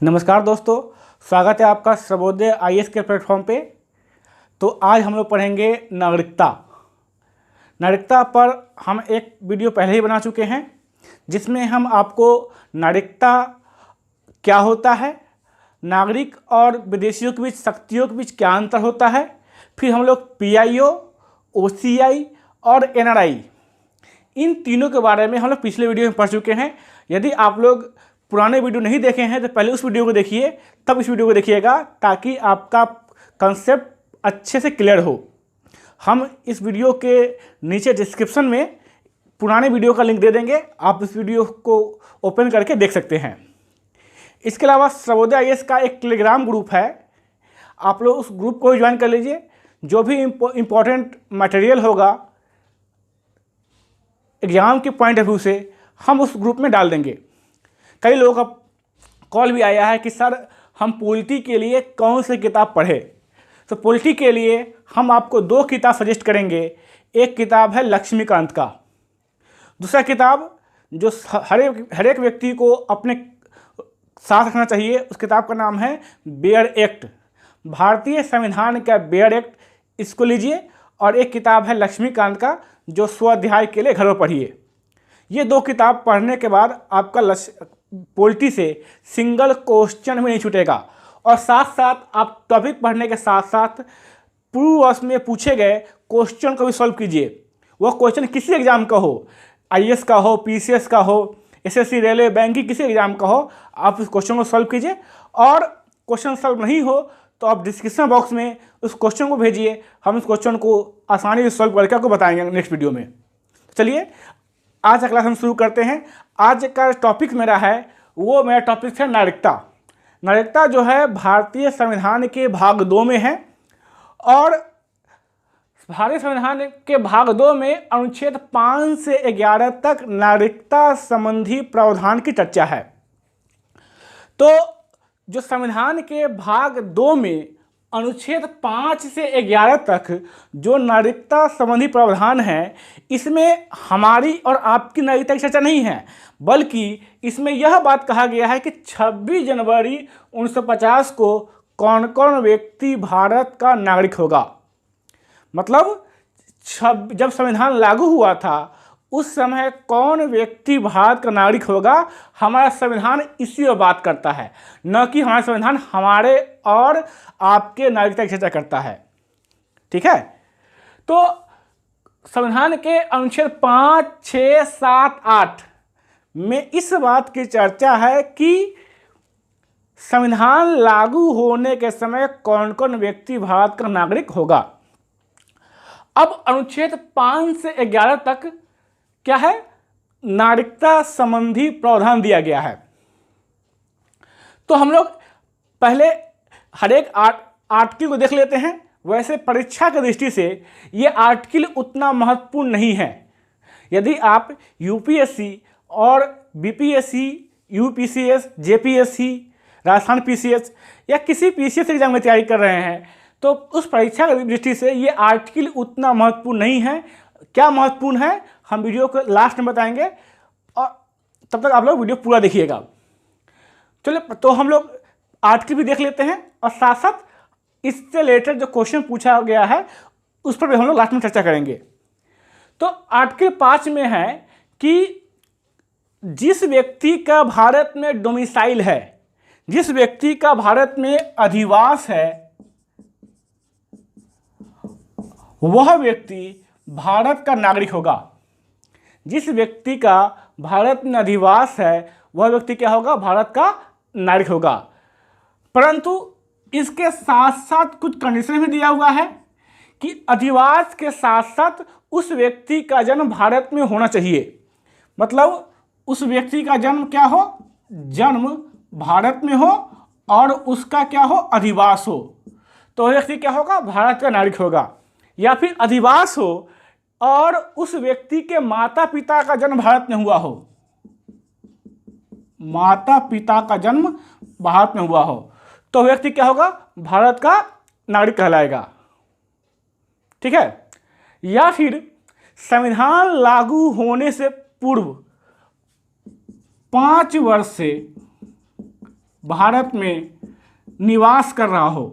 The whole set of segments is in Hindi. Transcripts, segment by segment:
नमस्कार दोस्तों, स्वागत है आपका सर्वोदय आईएएस के प्लेटफॉर्म पे। तो आज हम लोग पढ़ेंगे नागरिकता। नागरिकता पर हम एक वीडियो पहले ही बना चुके हैं जिसमें हम आपको नागरिकता क्या होता है, नागरिक और विदेशियों के बीच, शक्तियों के बीच क्या अंतर होता है, फिर हम लोग पीआईओ, ओसीआई और एनआरआई, इन तीनों के बारे में हम लोग पिछले वीडियो में पढ़ चुके हैं। यदि आप लोग पुराने वीडियो नहीं देखे हैं तो पहले उस वीडियो को देखिए, तब इस वीडियो को देखिएगा ताकि आपका कंसेप्ट अच्छे से क्लियर हो। हम इस वीडियो के नीचे डिस्क्रिप्शन में पुराने वीडियो का लिंक दे देंगे, आप इस वीडियो को ओपन करके देख सकते हैं। इसके अलावा सर्वोदय आईएएस का एक टेलीग्राम ग्रुप है, आप लोग उस ग्रुप को ज्वाइन कर लीजिए। जो भी इम्पोर्टेंट मटेरियल होगा एग्ज़ाम के पॉइंट ऑफ व्यू से हम उस ग्रुप में डाल देंगे। कई लोगों का कॉल भी आया है कि सर हम पॉलिटी के लिए कौन सी किताब पढ़े। तो पॉलिटी के लिए हम आपको दो किताब सजेस्ट करेंगे। एक किताब है लक्ष्मीकांत का, दूसरा किताब जो हर एक व्यक्ति को अपने साथ रखना चाहिए, उस किताब का नाम है बेयर एक्ट, भारतीय संविधान का बेयर एक्ट, इसको लीजिए। और एक किताब है लक्ष्मीकांत का जो स्वाध्याय के लिए घर में पढ़िए। ये दो किताब पढ़ने के बाद आपका पॉलिटी से सिंगल क्वेश्चन भी नहीं छूटेगा, और साथ साथ आप टॉपिक पढ़ने के साथ साथ पूर्व वर्ष में पूछे गए क्वेश्चन को भी सॉल्व कीजिए। वो क्वेश्चन किसी एग्जाम का हो, आईएएस का हो, पीसीएस का हो, एसएससी, रेलवे, बैंकिंग, किसी एग्जाम का हो, आप उस क्वेश्चन को सॉल्व कीजिए। और क्वेश्चन सॉल्व नहीं हो तो आप डिस्क्रिप्शन बॉक्स में उस क्वेश्चन को भेजिए, हम उस क्वेश्चन को आसानी से सॉल्व करके आपको बताएंगे नेक्स्ट वीडियो में। चलिए आज का क्लास हम शुरू करते हैं। आज का टॉपिक मेरा है, वो मेरा टॉपिक है नागरिकता। नागरिकता जो है भारतीय संविधान के भाग 2 में है, और भारतीय संविधान के भाग 2 में अनुच्छेद 5 से 11 तक नागरिकता संबंधी प्रावधान की चर्चा है। तो जो संविधान के भाग 2 में अनुच्छेद 5 से 11 तक जो नागरिकता संबंधी प्रावधान है, इसमें हमारी और आपकी नागरिकता की चर्चा नहीं है, बल्कि इसमें यह बात कहा गया है कि 26 जनवरी 1950 को कौन कौन व्यक्ति भारत का नागरिक होगा। मतलब जब संविधान लागू हुआ था उस समय कौन व्यक्ति भारत का नागरिक होगा, हमारा संविधान इसी पर बात करता है, न कि हमारा संविधान हमारे और आपके नागरिकता की चर्चा करता है। ठीक है, तो संविधान के अनुच्छेद 5, 6, 7, 8 में इस बात की चर्चा है कि संविधान लागू होने के समय कौन कौन व्यक्ति भारत का नागरिक होगा। अब अनुच्छेद 5 से 11 तक क्या है, नागरिकता संबंधी प्रावधान दिया गया है। तो हम लोग पहले हर एक आर्टिकल को देख लेते हैं। वैसे परीक्षा की दृष्टि से ये आर्टिकल उतना महत्वपूर्ण नहीं है। यदि आप यूपीएससी और बीपीएससी, यूपीसीएस, जेपीएससी, राजस्थान पीसीएस या किसी पीसीएस एग्जाम में तैयारी कर रहे हैं तो उस परीक्षा की दृष्टि से ये आर्टिकल उतना महत्वपूर्ण नहीं है। क्या महत्वपूर्ण है हम वीडियो को लास्ट में बताएंगे, और तब तक आप लोग वीडियो पूरा देखिएगा। चलिए, तो हम लोग आर्टिकल भी देख लेते हैं और साथ साथ इससे रिलेटेड जो क्वेश्चन पूछा गया है उस पर भी हम लोग लास्ट में चर्चा करेंगे। तो आर्टिकल 5 में है कि जिस व्यक्ति का भारत में डोमिसाइल है, जिस व्यक्ति का भारत में अधिवास है, वह व्यक्ति भारत का नागरिक होगा। जिस व्यक्ति का भारत में अधिवास है वह व्यक्ति क्या होगा, भारत का नागरिक होगा। परंतु इसके साथ साथ कुछ कंडीशन भी दिया हुआ है कि अधिवास के साथ साथ उस व्यक्ति का जन्म भारत में होना चाहिए। मतलब उस व्यक्ति का जन्म क्या हो, जन्म भारत में हो और उसका क्या हो, अधिवास हो, तो वह व्यक्ति क्या होगा, भारत का नागरिक होगा। या फिर अधिवास हो और उस व्यक्ति के माता पिता का जन्म भारत में हुआ हो, माता पिता का जन्म भारत में हुआ हो, तो व्यक्ति क्या होगा, भारत का नागरिक कहलाएगा। ठीक है, या फिर संविधान लागू होने से पूर्व 5 वर्ष से भारत में निवास कर रहा हो।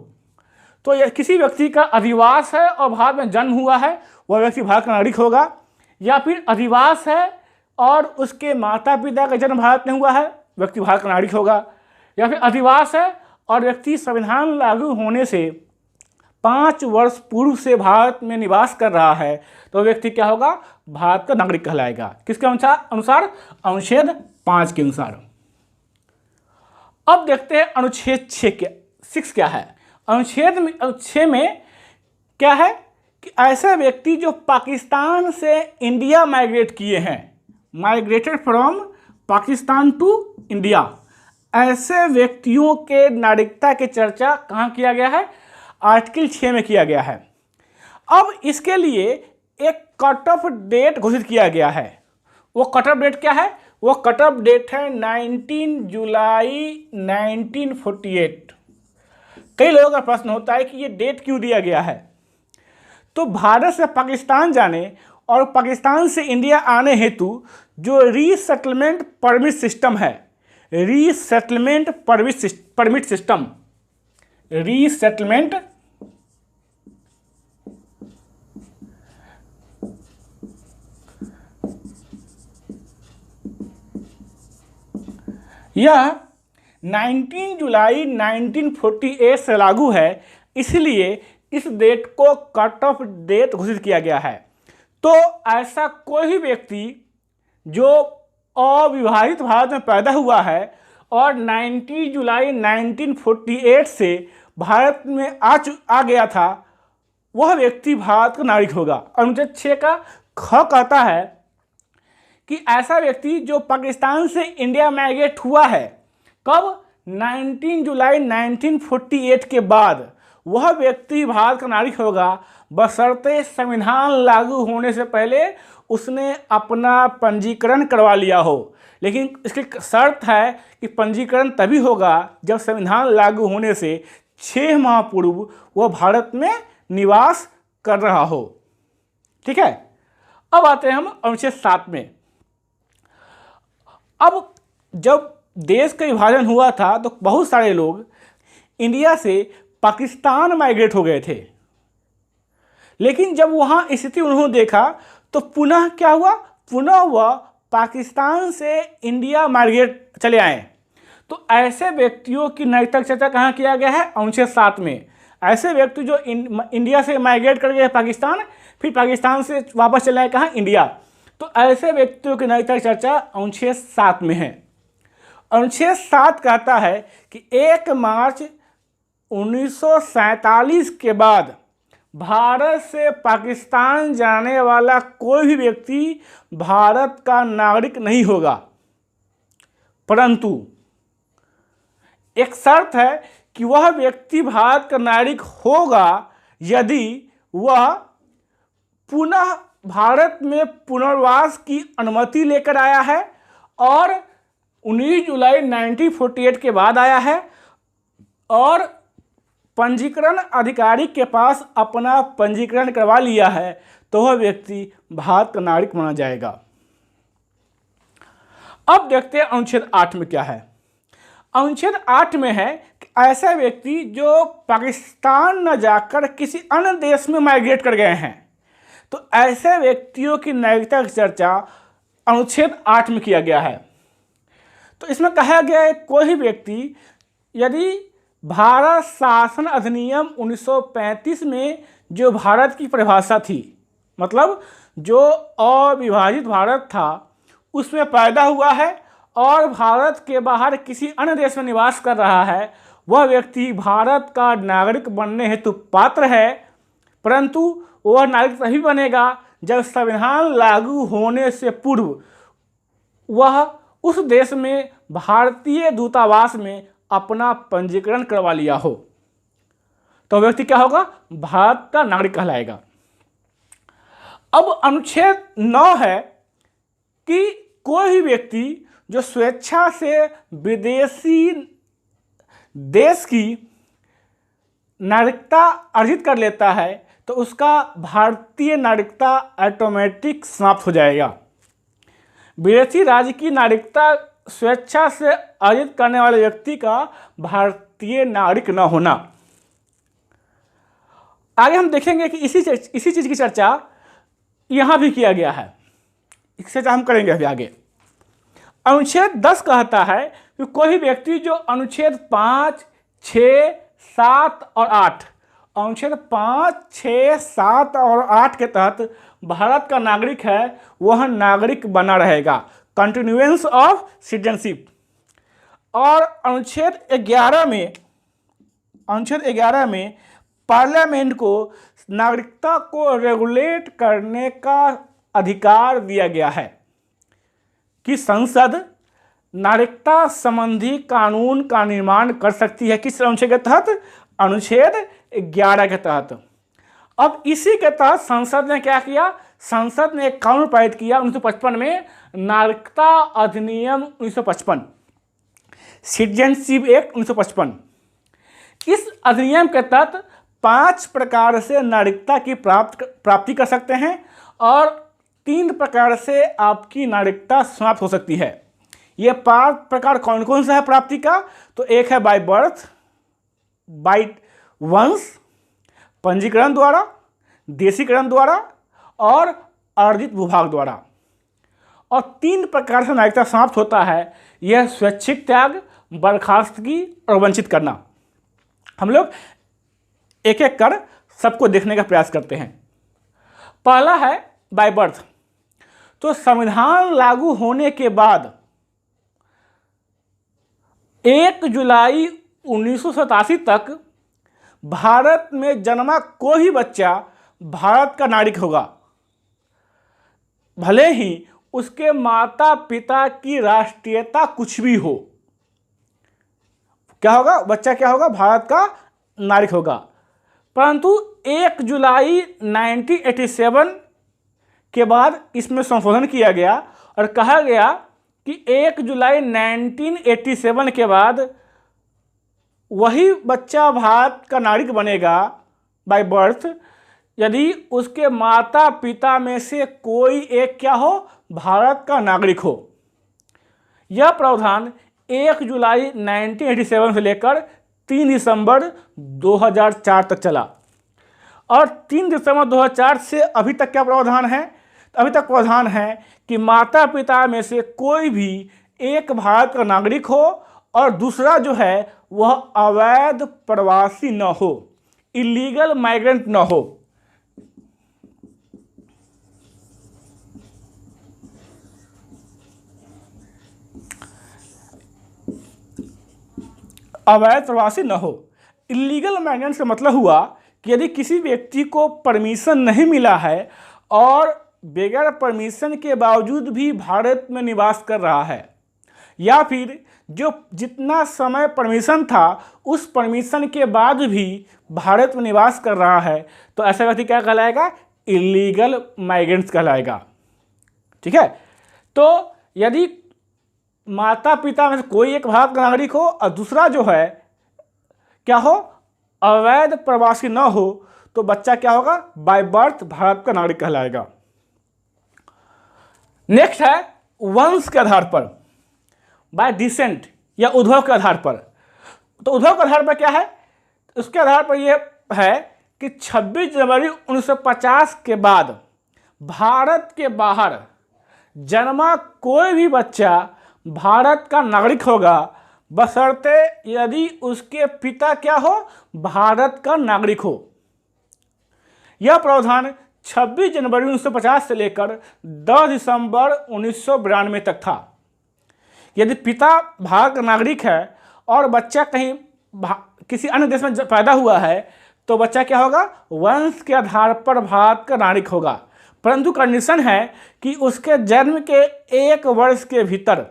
तो यह किसी व्यक्ति का अधिवास है और भारत में जन्म हुआ है, वह व्यक्ति भारत का नागरिक होगा। या फिर अधिवास है और उसके माता पिता का जन्म भारत में हुआ है, व्यक्ति भारत का नागरिक होगा। या फिर अधिवास है और व्यक्ति संविधान लागू होने से 5 वर्ष पूर्व से भारत में निवास कर रहा है, तो व्यक्ति क्या होगा, भारत का नागरिक कहलाएगा। किसके अनुसार? अनुच्छेद 5 के अनुसार। अब देखते हैं अनुच्छेद 6 क्या है। अनुच्छेद 6 में क्या है कि ऐसे व्यक्ति जो पाकिस्तान से इंडिया माइग्रेट किए हैं, migrated from Pakistan to India, ऐसे व्यक्तियों के नागरिकता की चर्चा कहाँ किया गया है? आर्टिकल 6 में किया गया है। अब इसके लिए एक कट ऑफ डेट घोषित किया गया है। वो कट ऑफ डेट क्या है? वो कट ऑफ डेट है 19 जुलाई 1948। कई लोगों का प्रश्न होता है कि ये डेट क्यों दिया गया है। तो भारत से पाकिस्तान जाने और पाकिस्तान से इंडिया आने हेतु जो रीसेटलमेंट परमिट सिस्टम है, रीसेटलमेंट परमिट सिस्टम, रीसेटलमेंट यह 19 जुलाई 1948 से लागू है, इसलिए इस डेट को कट ऑफ डेट घोषित किया गया है। तो ऐसा कोई भी व्यक्ति जो अविभाजित भारत में पैदा हुआ है और 19 जुलाई 1948 से भारत में आ गया था, वह व्यक्ति भारत का नागरिक होगा। अनुच्छेद 6 का ख कहता है कि ऐसा व्यक्ति जो पाकिस्तान से इंडिया माइग्रेट हुआ है, कब? 19 जुलाई 1948 के बाद, वह व्यक्ति भारत का नागरिक होगा, बशर्ते संविधान लागू होने से पहले उसने अपना पंजीकरण करवा लिया हो। लेकिन इसकी शर्त है कि पंजीकरण तभी होगा जब संविधान लागू होने से 6 माह पूर्व वह भारत में निवास कर रहा हो। ठीक है, अब आते हैं हम अनुच्छेद 7 में। अब जब देश का विभाजन हुआ था तो बहुत सारे लोग इंडिया से पाकिस्तान माइग्रेट हो गए थे, लेकिन जब वहाँ स्थिति उन्होंने देखा तो पुनः क्या हुआ? पुनः वह पाकिस्तान से इंडिया माइग्रेट चले आए। तो ऐसे व्यक्तियों की नागरिकता चर्चा कहाँ किया गया है? अनुच्छेद 7 में। ऐसे व्यक्ति जो इंडिया से माइग्रेट कर गए पाकिस्तान, फिर पाकिस्तान से वापस चले आए कहाँ? इंडिया। तो ऐसे व्यक्तियों की नागरिकता चर्चा अनुच्छेद 7 में है। अनुच्छेद 7 कहता है कि 1 मार्च 1947 के बाद भारत से पाकिस्तान जाने वाला कोई भी व्यक्ति भारत का नागरिक नहीं होगा, परंतु एक शर्त है कि वह व्यक्ति भारत का नागरिक होगा यदि वह पुनः भारत में पुनर्वास की अनुमति लेकर आया है और 19 जुलाई 1948 के बाद आया है और पंजीकरण अधिकारी के पास अपना पंजीकरण करवा लिया है, तो वह व्यक्ति भारत का नागरिक माना जाएगा। अब देखते हैं अनुच्छेद 8 में क्या है। अनुच्छेद 8 में है कि ऐसा व्यक्ति जो पाकिस्तान न जाकर किसी अन्य देश में माइग्रेट कर गए हैं, तो ऐसे व्यक्तियों की नागरिकता की चर्चा अनुच्छेद 8 में किया गया है। तो इसमें कहा गया है कोई व्यक्ति यदि भारत शासन अधिनियम 1935 में जो भारत की परिभाषा थी, मतलब जो अविभाजित भारत था, उसमें पैदा हुआ है और भारत के बाहर किसी अन्य देश में निवास कर रहा है, वह व्यक्ति भारत का नागरिक बनने हेतु पात्र है, परंतु वह नागरिक तभी बनेगा जब संविधान लागू होने से पूर्व वह उस देश में भारतीय दूतावास में अपना पंजीकरण करवा लिया हो, तो व्यक्ति क्या होगा? भारत का नागरिक कहलाएगा। अब अनुच्छेद 9 है कि कोई भी व्यक्ति जो स्वेच्छा से विदेशी देश की नागरिकता अर्जित कर लेता है तो उसका भारतीय नागरिकता ऑटोमेटिक समाप्त हो जाएगा। विदेशी राज्य की नागरिकता स्वेच्छा से अर्जित करने वाले व्यक्ति का भारतीय नागरिक न होना। आगे हम देखेंगे कि इसी चीज़ की चर्चा यहाँ भी किया गया है, इसकी चर्चा हम करेंगे अभी आगे। अनुच्छेद 10 कहता है कि कोई व्यक्ति जो अनुच्छेद 5, 6, 7 और 8 अनुच्छेद 5, 6, 7 और 8 के तहत भारत का नागरिक है, वह नागरिक बना रहेगा, कंटिन्यूएंस ऑफ सिटीजनशिप। और अनुच्छेद 11 में पार्लियामेंट को नागरिकता को रेगुलेट करने का अधिकार दिया गया है कि संसद नागरिकता संबंधी कानून का निर्माण कर सकती है। किस अनुच्छेद के तहत? अनुच्छेद 11 के तहत। अब इसी के तहत संसद ने क्या किया? संसद ने एक कानून पारित किया 1955 में, नागरिकता अधिनियम 1955, सिटीजनशिप एक्ट 1955। इस अधिनियम के तहत 5 प्रकार से नागरिकता की प्राप्ति कर सकते हैं और 3 प्रकार से आपकी नागरिकता समाप्त हो सकती है। ये 5 प्रकार कौन कौन सा है प्राप्ति का? तो एक है बाय बर्थ, बाय वंश, पंजीकरण द्वारा, देशीकरण द्वारा और अर्जित भूभाग द्वारा। और 3 प्रकार से नागरिकता समाप्त होता है, यह स्वैच्छिक त्याग, बर्खास्तगी और वंचित करना। हम लोग एक एक कर सबको देखने का प्रयास करते हैं। पहला है बाय बर्थ। तो संविधान लागू होने के बाद 1 जुलाई 1987 तक भारत में जन्मा कोई भी बच्चा भारत का नागरिक होगा, भले ही उसके माता पिता की राष्ट्रीयता कुछ भी हो। क्या होगा? बच्चा क्या होगा? भारत का नागरिक होगा। परंतु 1 जुलाई 1987 के बाद इसमें संशोधन किया गया और कहा गया कि 1 जुलाई 1987 के बाद वही बच्चा भारत का नागरिक बनेगा बाय बर्थ यदि उसके माता पिता में से कोई एक क्या हो? भारत का नागरिक हो। यह प्रावधान 1 जुलाई 1987 से लेकर 3 दिसंबर 2004 तक चला। और 3 दिसंबर 2004 से अभी तक क्या प्रावधान है? अभी तक प्रावधान है कि माता पिता में से कोई भी एक भारत का नागरिक हो और दूसरा जो है वह अवैध प्रवासी न हो, इलीगल माइग्रेंट न हो। अवैध प्रवासी न हो। इलीगल माइग्रेंट से मतलब हुआ कि यदि किसी व्यक्ति को परमिशन नहीं मिला है और बगैर परमिशन के बावजूद भी भारत में निवास कर रहा है, या फिर जो जितना समय परमिशन था उस परमिशन के बाद भी भारत में निवास कर रहा है, तो ऐसा व्यक्ति क्या कहलाएगा? इलीगल माइग्रेंट्स कहलाएगा। ठीक है। तो यदि माता पिता में से कोई एक भारत का नागरिक हो और दूसरा जो है क्या हो? अवैध प्रवासी न हो, तो बच्चा क्या होगा? बाय बर्थ भारत का नागरिक कहलाएगा। नेक्स्ट है वंश के आधार पर, बाय डिसेंट या उद्भव के आधार पर। तो उद्भव के आधार पर क्या है? उसके आधार पर यह है कि 26 जनवरी 1950 के बाद भारत के बाहर जन्मा कोई भी बच्चा भारत का नागरिक होगा, बशर्ते यदि उसके पिता क्या हो? भारत का नागरिक हो। यह प्रावधान 26 जनवरी 1950 से लेकर 10 दिसंबर 1992 तक था। यदि पिता भारत का नागरिक है और बच्चा कहीं किसी अन्य देश में पैदा हुआ है, तो बच्चा क्या होगा? वंश के आधार पर भारत का नागरिक होगा। परंतु कंडीशन है कि उसके जन्म के 1 वर्ष के भीतर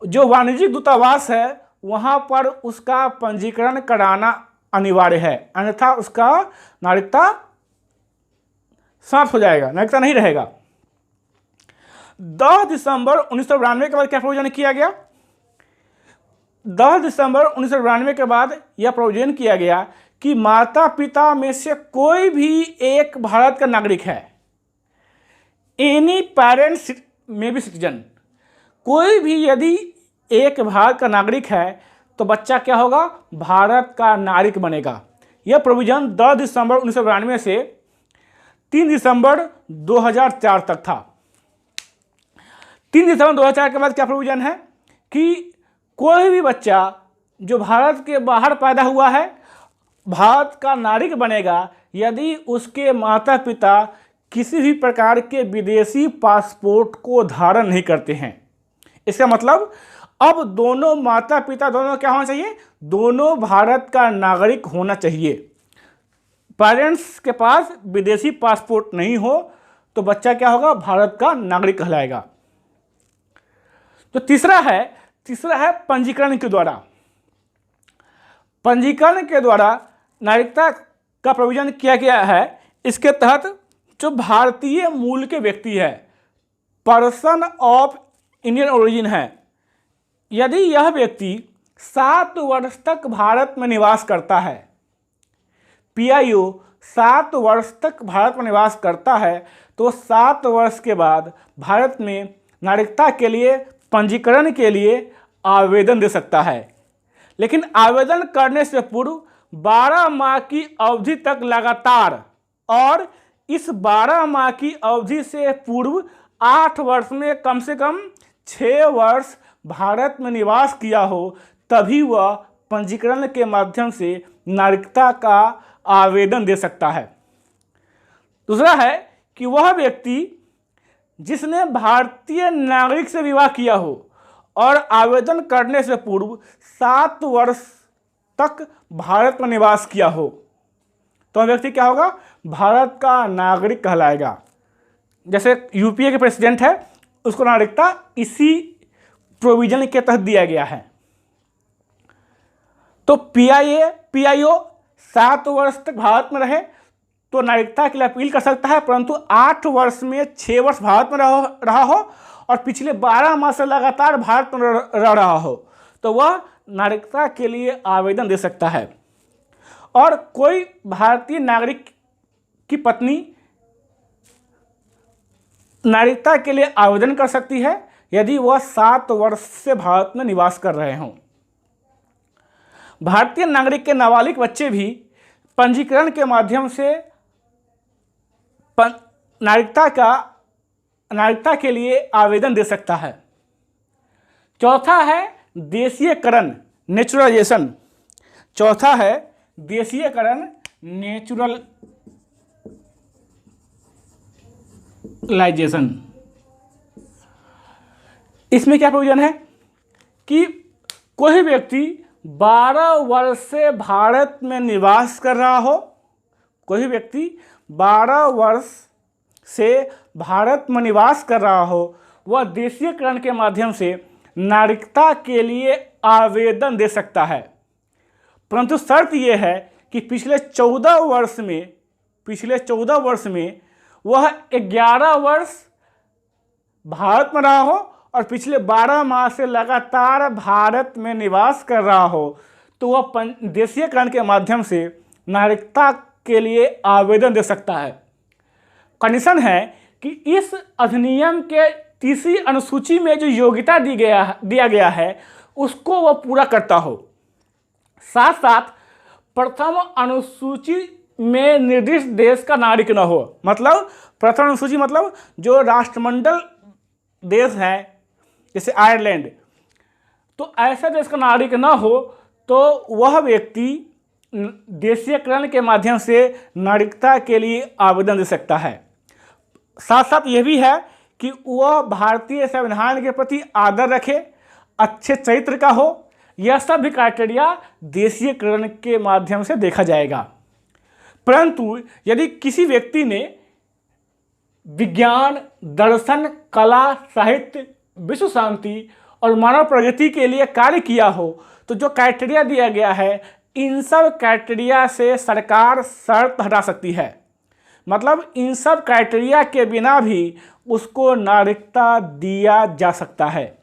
जो वाणिज्यिक दूतावास है वहाँ पर उसका पंजीकरण कराना अनिवार्य है, अन्यथा उसका नागरिकता समाप्त हो जाएगा, नागरिकता नहीं रहेगा। 10 दिसंबर 1992 के बाद क्या प्रोविजन किया गया? 10 दिसंबर 1992 के बाद यह प्रोविजन किया गया कि माता पिता में से कोई भी एक भारत का नागरिक है, एनी पेरेंट्स में भी सिटीजन, कोई भी यदि एक भारत का नागरिक है तो बच्चा क्या होगा, भारत का नागरिक बनेगा। यह प्रोविजन 10 दिसंबर 1992 से 3 दिसंबर 2004 तक था। 3 दिसंबर 2004 के बाद क्या प्रोविजन है कि कोई भी बच्चा जो भारत के बाहर पैदा हुआ है भारत का नागरिक बनेगा यदि उसके माता पिता किसी भी प्रकार के विदेशी पासपोर्ट को धारण नहीं करते हैं। इसका मतलब अब दोनों माता पिता दोनों क्या होना चाहिए, दोनों भारत का नागरिक होना चाहिए। पेरेंट्स के पास विदेशी पासपोर्ट नहीं हो तो बच्चा क्या होगा, भारत का नागरिक कहलाएगा। तो तीसरा है पंजीकरण के द्वारा। पंजीकरण के द्वारा नागरिकता का प्रोविजन किया गया है। इसके तहत जो भारतीय मूल के व्यक्ति है, पर्सन ऑफ इंडियन ओरिजिन है, यदि यह व्यक्ति 7 वर्ष तक भारत में निवास करता है, पीआईओ 7 वर्ष तक भारत में निवास करता है, तो 7 वर्ष के बाद भारत में नागरिकता के लिए पंजीकरण के लिए आवेदन दे सकता है। लेकिन आवेदन करने से पूर्व 12 माह की अवधि तक लगातार और इस 12 माह की अवधि से पूर्व 8 वर्ष में कम से कम 6 वर्ष भारत में निवास किया हो, तभी वह पंजीकरण के माध्यम से नागरिकता का आवेदन दे सकता है। दूसरा है कि वह व्यक्ति जिसने भारतीय नागरिक से विवाह किया हो और आवेदन करने से पूर्व 7 वर्ष तक भारत में निवास किया हो, तो वह व्यक्ति क्या होगा, भारत का नागरिक कहलाएगा। जैसे यूपीए के प्रेसिडेंट है, उसको नागरिकता इसी प्रोविजन के तहत दिया गया है। तो पीआईओ 7 वर्ष तक भारत में रहे तो नागरिकता के लिए अपील कर सकता है, परंतु 8 वर्ष में 6 वर्ष भारत में रहा हो और पिछले 12 माह से लगातार भारत में रह रहा हो, तो वह नागरिकता के लिए आवेदन दे सकता है। और कोई भारतीय नागरिक की पत्नी नागरिकता के लिए आवेदन कर सकती है यदि वह 7 वर्ष से भारत में निवास कर रहे हों। भारतीय नागरिक के नाबालिग बच्चे भी पंजीकरण के माध्यम से नागरिकता के लिए आवेदन दे सकता है। चौथा है देशीयकरण, नेचुरलाइजेशन। चौथा है देशीयकरण, नेचुरलाइजेशन। इसमें क्या प्रोविजन है कि कोई व्यक्ति 12 वर्ष से भारत में निवास कर रहा हो, कोई व्यक्ति 12 वर्ष से भारत में निवास कर रहा हो, वह देशीयकरण के माध्यम से नागरिकता के लिए आवेदन दे सकता है। परंतु शर्त यह है कि पिछले 14 वर्ष में वह 11 वर्ष भारत में रहा हो और पिछले 12 माह से लगातार भारत में निवास कर रहा हो, तो वह देशीयकरण के माध्यम से नागरिकता के लिए आवेदन दे सकता है। कंडीशन है कि इस अधिनियम के तीसरी अनुसूची में जो योग्यता दिया गया है उसको वह पूरा करता हो। साथ साथ प्रथम अनुसूची में निर्दिष्ट देश का नागरिक न हो। मतलब प्रथम अनुसूची मतलब जो राष्ट्रमंडल देश हैं जैसे आयरलैंड, तो ऐसा देश का नागरिक न हो तो वह व्यक्ति देशीयकरण के माध्यम से नागरिकता के लिए आवेदन दे सकता है। साथ साथ यह भी है कि वह भारतीय संविधान के प्रति आदर रखे, अच्छे चरित्र का हो। यह सब भी क्राइटेरिया देशीयकरण के माध्यम से देखा जाएगा। परंतु यदि किसी व्यक्ति ने विज्ञान, दर्शन, कला, साहित्य, विश्व शांति और मानव प्रगति के लिए कार्य किया हो, तो जो क्राइटेरिया दिया गया है इन सब क्राइटेरिया से सरकार शर्त हटा सकती है। मतलब इन सब क्राइटेरिया के बिना भी उसको नागरिकता दिया जा सकता है।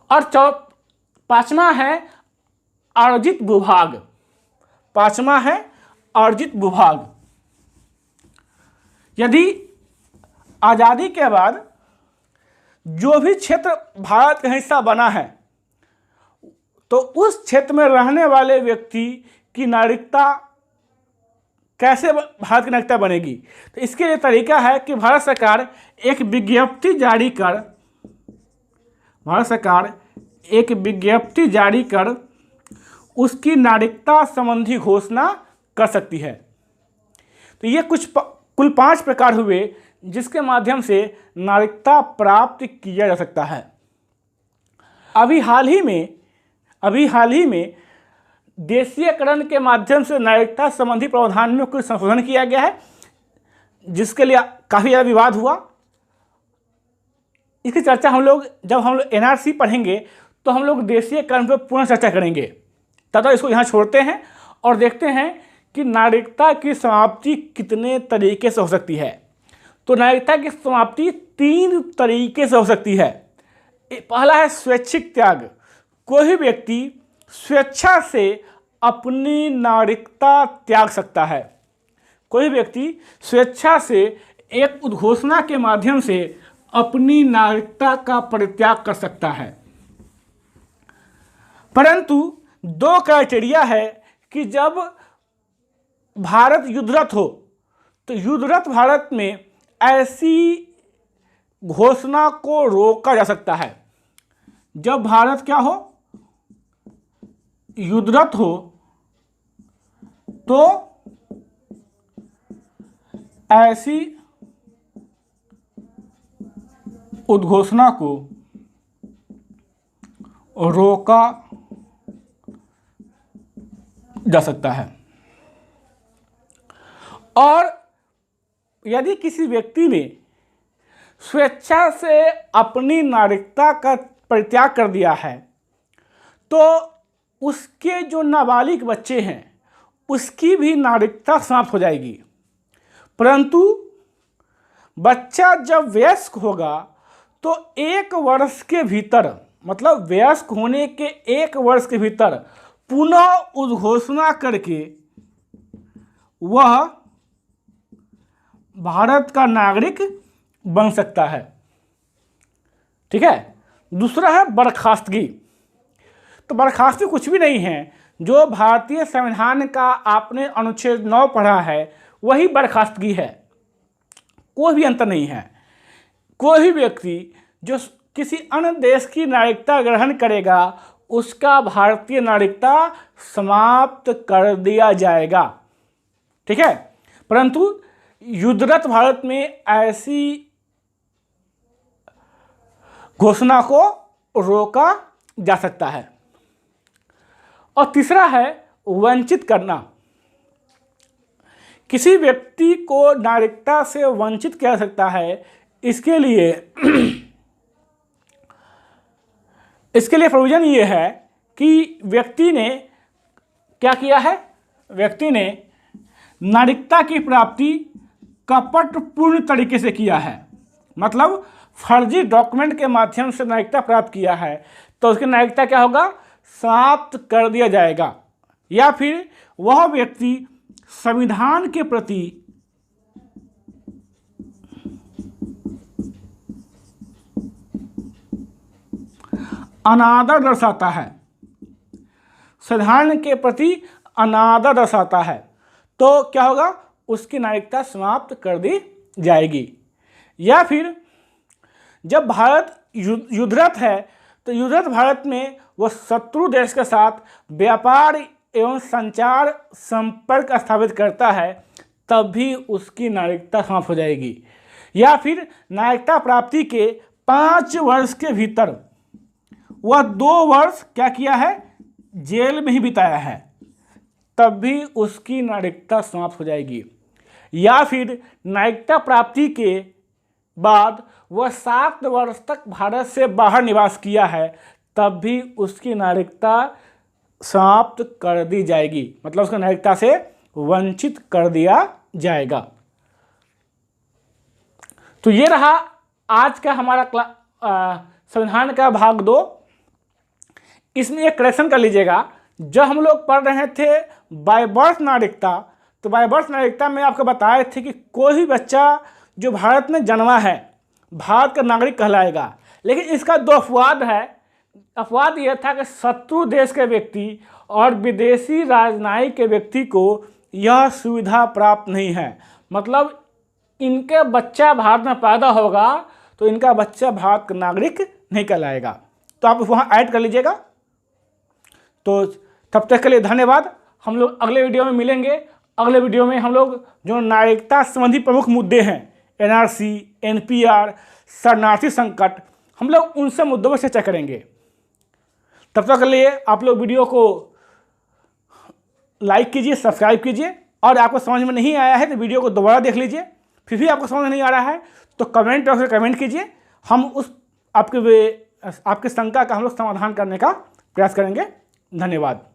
और पांचवा है अर्जित भूभाग। पांचवा है अर्जित भूभाग। यदि आज़ादी के बाद जो भी क्षेत्र भारत का हिस्सा बना है तो उस क्षेत्र में रहने वाले व्यक्ति की नागरिकता कैसे भारत की नागरिकता बनेगी। तो इसके लिए तरीका है कि भारत सरकार एक विज्ञप्ति जारी कर उसकी नागरिकता संबंधी घोषणा कर सकती है। तो ये कुल 5 प्रकार हुए जिसके माध्यम से नागरिकता प्राप्त किया जा सकता है। अभी हाल ही में देशीयकरण के माध्यम से नागरिकता संबंधी प्रावधान में कुछ संशोधन किया गया है, जिसके लिए काफ़ी ज़्यादा विवाद हुआ। इसकी चर्चा जब हम लोग एनआरसी पढ़ेंगे तो हम लोग देशीयकरण पर पूर्ण चर्चा करेंगे। तब तक इसको यहाँ छोड़ते हैं और देखते हैं कि नागरिकता की समाप्ति कितने तरीके से हो सकती है। तो नागरिकता की समाप्ति 3 तरीके से हो सकती है। पहला है स्वैच्छिक त्याग। कोई व्यक्ति स्वेच्छा से अपनी नागरिकता त्याग सकता है। कोई व्यक्ति स्वेच्छा से एक उद्घोषणा के माध्यम से अपनी नागरिकता का परित्याग कर सकता है। परंतु 2 क्राइटेरिया है कि जब भारत युद्धरत हो तो युद्धरत भारत में ऐसी घोषणा को रोका जा सकता है। जब भारत क्या हो, युद्धरत हो, तो ऐसी उद्घोषणा को रोका जा सकता है। और यदि किसी व्यक्ति ने स्वेच्छा से अपनी नागरिकता का परित्याग कर दिया है तो उसके जो नाबालिग बच्चे हैं उसकी भी नागरिकता समाप्त हो जाएगी। परंतु बच्चा जब वयस्क होगा तो 1 वर्ष के भीतर, मतलब वयस्क होने के 1 वर्ष के भीतर पुनः उद्घोषणा करके वह भारत का नागरिक बन सकता है। ठीक है। दूसरा है बर्खास्तगी। तो बर्खास्तगी कुछ भी नहीं है, जो भारतीय संविधान का आपने अनुच्छेद 9 पढ़ा है वही बर्खास्तगी है, कोई भी अंतर नहीं है। कोई भी व्यक्ति जो किसी अन्य देश की नागरिकता ग्रहण करेगा उसका भारतीय नागरिकता समाप्त कर दिया जाएगा। ठीक है। परंतु युद्धरत भारत में ऐसी घोषणा को रोका जा सकता है। और तीसरा है वंचित करना। किसी व्यक्ति को नागरिकता से वंचित किया जा सकता है। इसके लिए प्रोविजन ये है कि व्यक्ति ने क्या किया है, व्यक्ति ने नागरिकता की प्राप्ति कपटपूर्ण तरीके से किया है, मतलब फर्जी डॉक्यूमेंट के माध्यम से नागरिकता प्राप्त किया है तो उसकी नागरिकता क्या होगा, समाप्त कर दिया जाएगा। या फिर वह व्यक्ति संविधान के प्रति अनादर दर्शाता है, संविधान के प्रति अनादर दर्शाता है, तो क्या होगा, उसकी नागरिकता समाप्त कर दी जाएगी। या फिर जब भारत युद्धरत है तो युद्धरत भारत में वह शत्रु देश के साथ व्यापार एवं संचार संपर्क स्थापित करता है तब भी उसकी नागरिकता समाप्त हो जाएगी। या फिर नागरिकता प्राप्ति के 5 वर्ष के भीतर वह 2 वर्ष क्या किया है, जेल में ही बिताया है, तब भी उसकी नागरिकता समाप्त हो जाएगी। या फिर नागरिकता प्राप्ति के बाद वह 7 वर्ष तक भारत से बाहर निवास किया है तब भी उसकी नागरिकता समाप्त कर दी जाएगी, मतलब उसको नागरिकता से वंचित कर दिया जाएगा। तो ये रहा आज का हमारा संविधान का भाग 2। इसमें एक करेक्शन कर लीजिएगा, जब हम लोग पढ़ रहे थे बाय बर्थ नागरिकता, तो बाय बर्थ नागरिकता में आपको बताए थे कि कोई भी बच्चा जो भारत में जन्मा है भारत का नागरिक कहलाएगा। लेकिन इसका दो अपवाद है। अपवाद यह था कि शत्रु देश के व्यक्ति और विदेशी राजनयिक के व्यक्ति को यह सुविधा प्राप्त नहीं है। मतलब इनके बच्चा भारत में पैदा होगा तो इनका बच्चा भारत का नागरिक नहीं कहलाएगा। तो आप वहाँ ऐड कर लीजिएगा। तो तब तक के लिए धन्यवाद। हम लोग अगले वीडियो में मिलेंगे। अगले वीडियो में हम लोग जो नागरिकता संबंधी प्रमुख मुद्दे हैं, एनआरसी, एनपीआर, शरणार्थी संकट, हम लोग उन सब मुद्दों पर चर्चा करेंगे। तब तक के लिए आप लोग वीडियो को लाइक कीजिए, सब्सक्राइब कीजिए, और आपको समझ में नहीं आया है तो वीडियो को दोबारा देख लीजिए। फिर भी आपको समझ नहीं आ रहा है तो कमेंट बॉक्स में कमेंट कीजिए। हम उस आपके शंका का हम लोग समाधान करने का प्रयास करेंगे। धन्यवाद।